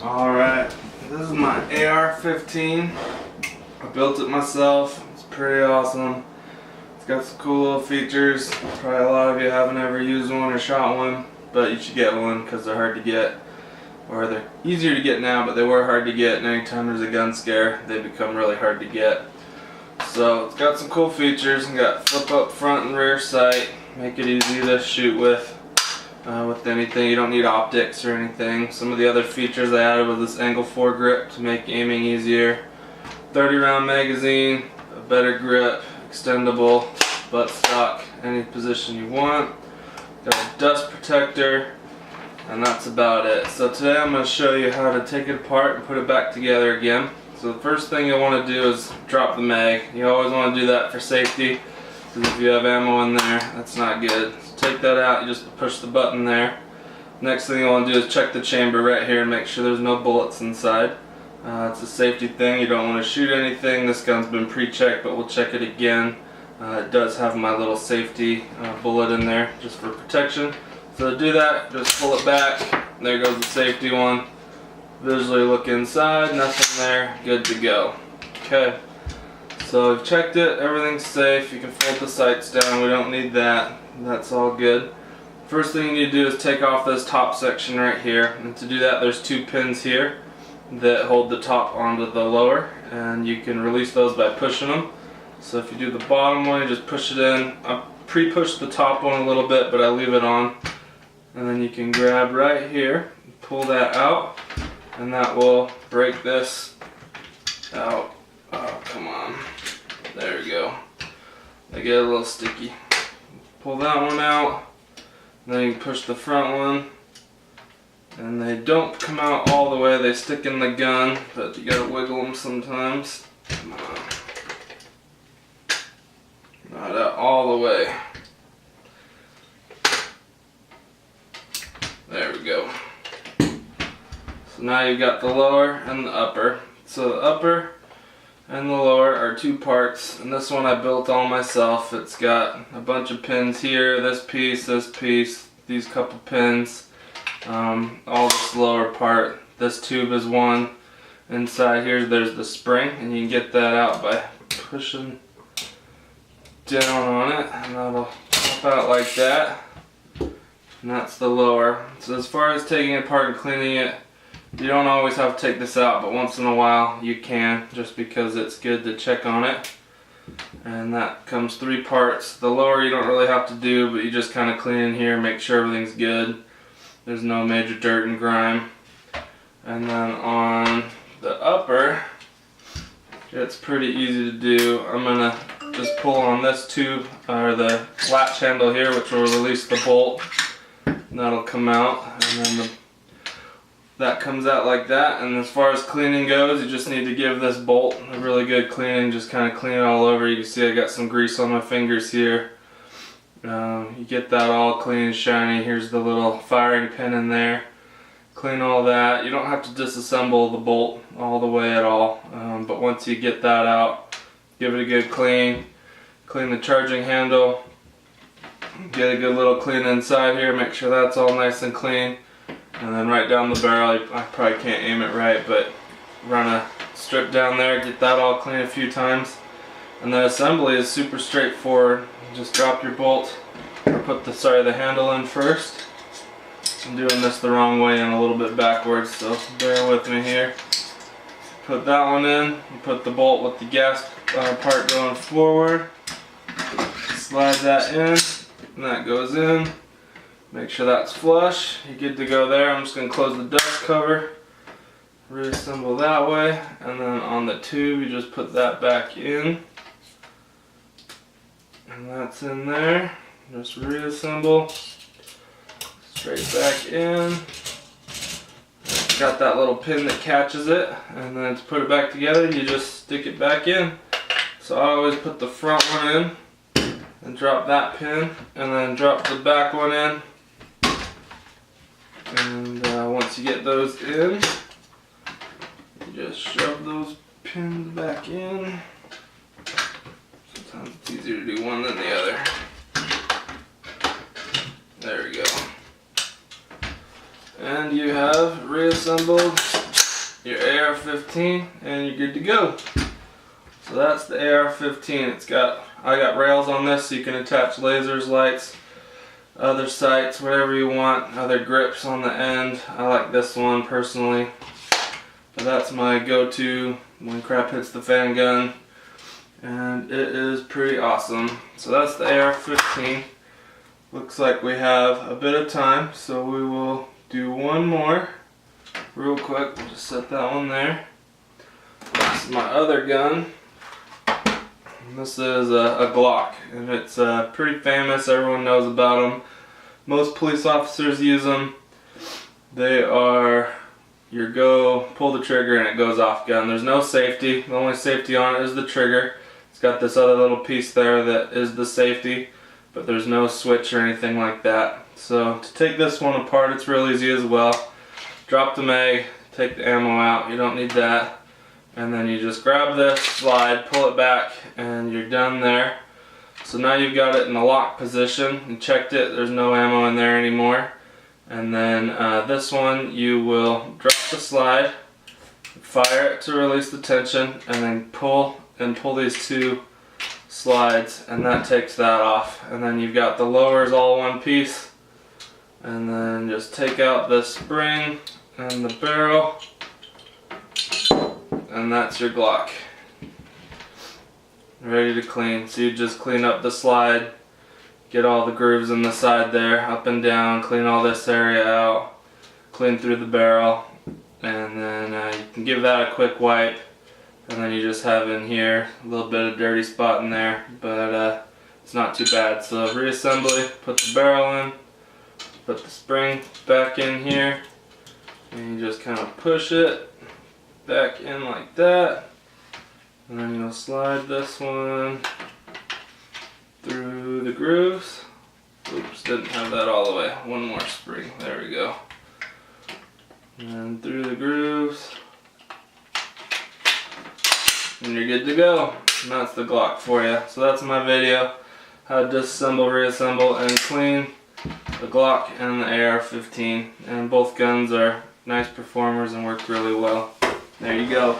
Alright, this is my AR15. I built it myself. It's pretty awesome. It's got some cool little features. Probably a lot of you haven't ever used one or shot one, but you should get one because they're hard to get. Or they're easier to get now, but they were hard to get, and anytime there's a gun scare, they become really hard to get. So it's got some cool features. It's got flip up front and rear sight, make it easy to shoot with anything. You don't need optics or anything. Some of the other features I added was this angle foregrip to make aiming easier. 30 round magazine, a better grip, extendable, butt stock, any position you want. Got a dust protector, and that's about it. So today I'm going to show you how to take it apart and put it back together again. So the first thing you'll want to do is drop the mag. You always want to do that for safety, because if you have ammo in there, that's not good. So take that out, you just push the button there. Next thing you want to do is check the chamber right here and make sure there's no bullets inside. It's a safety thing, you don't want to shoot anything. This gun's been pre-checked, but we'll check it again. It does have my little safety bullet in there just for protection. So to do that, just pull it back. There goes the safety one. Visually look inside, nothing there, good to go. Okay, so I've checked it, everything's safe. You can fold the sights down, we don't need that. That's all good. First thing you need to do is take off this top section right here. And to do that, there's two pins here that hold the top onto the lower, and you can release those by pushing them. So if you do the bottom one, you just push it in. I pre-pushed the top one a little bit, but I leave it on. And then you can grab right here, pull that out, and that will break this out. Oh, come on. There we go. They get a little sticky. Pull that one out, and then you can push the front one. And they don't come out all the way, they stick in the gun, but you gotta wiggle them sometimes. Come on. Not out all the way. There we go. So now you've got the lower and the upper. So the upper and the lower are two parts, and this one I built all myself. It's got a bunch of pins here, this piece, these couple pins. All this lower part. This tube is one. Inside here there's the spring, and you can get that out by pushing down on it, and that'll pop out like that. And that's the lower. So as far as taking it apart and cleaning it, you don't always have to take this out, but once in a while you can, just because it's good to check on it. And that comes three parts. The lower you don't really have to do, but you just kind of clean in here, make sure everything's good. There's no major dirt and grime. And then on the upper, it's pretty easy to do. I'm gonna just pull on this tube, or the latch handle here, which will release the bolt. And that'll come out, and then that comes out like that. And as far as cleaning goes, you just need to give this bolt a really good cleaning. Just kind of clean it all over. You can see I got some grease on my fingers here. You get that all clean and shiny. Here's the little firing pin in there. Clean all that. You don't have to disassemble the bolt all the way at all, but once you get that out, give it a good clean. Clean the charging handle. Get a good little clean inside here. Make sure that's all nice and clean. And then right down the barrel, I probably can't aim it right, but run a strip down there. Get that all clean a few times. And the assembly is super straightforward. Just drop your bolt, or put the handle in first. I'm doing this the wrong way and a little bit backwards, so bear with me here. Put that one in, you put the bolt with the gas part going forward. Slide that in, and that goes in. Make sure that's flush. You're good to go there. I'm just going to close the dust cover. Reassemble that way, and then on the tube you just put that back in. And that's in there. Just reassemble. Straight back in. Got that little pin that catches it. And then to put it back together, you just stick it back in. So I always put the front one in and drop that pin, and then drop the back one in. And once you get those in, you just shove those pins back in. Sometimes it's easier to do one than the other. There we go. And you have reassembled your AR-15 and you're good to go. So that's the AR-15. I got rails on this so you can attach lasers, lights, other sights, whatever you want, other grips on the end. I like this one personally. But that's my go-to when crap hits the fan gun. And it is pretty awesome. So that's the AR-15. Looks like we have a bit of time, so we will do one more real quick. We'll just set that one there. This is my other gun. This is a Glock, and it's pretty famous. Everyone knows about them. Most police officers use them. They are your go, pull the trigger and it goes off gun. There's no safety. The only safety on it is the trigger. It's got this other little piece there that is the safety, but there's no switch or anything like that. So to take this one apart, it's real easy as well. Drop the mag, take the ammo out. You don't need that. And then you just grab this, slide, pull it back, and you're done there. So now you've got it in the lock position. You checked it, there's no ammo in there anymore. And then this one, you will drop the slide, fire it to release the tension, and then pull these two slides, and that takes that off. And then you've got the lowers all one piece. And then just take out the spring and the barrel. And that's your Glock. Ready to clean. So you just clean up the slide, get all the grooves in the side there, up and down, clean all this area out, clean through the barrel, and then you can give that a quick wipe, and then you just have in here a little bit of dirty spot in there, but it's not too bad. So reassembly, put the barrel in, put the spring back in here, and you just kind of push it back in like that, and then you'll slide this one through the grooves. Oops, didn't have that all the way. One more spring, there we go. And through the grooves, and you're good to go. And that's the Glock for you. So that's my video, how to disassemble, reassemble, and clean the Glock and the AR-15. And both guns are nice performers and work really well. There you go.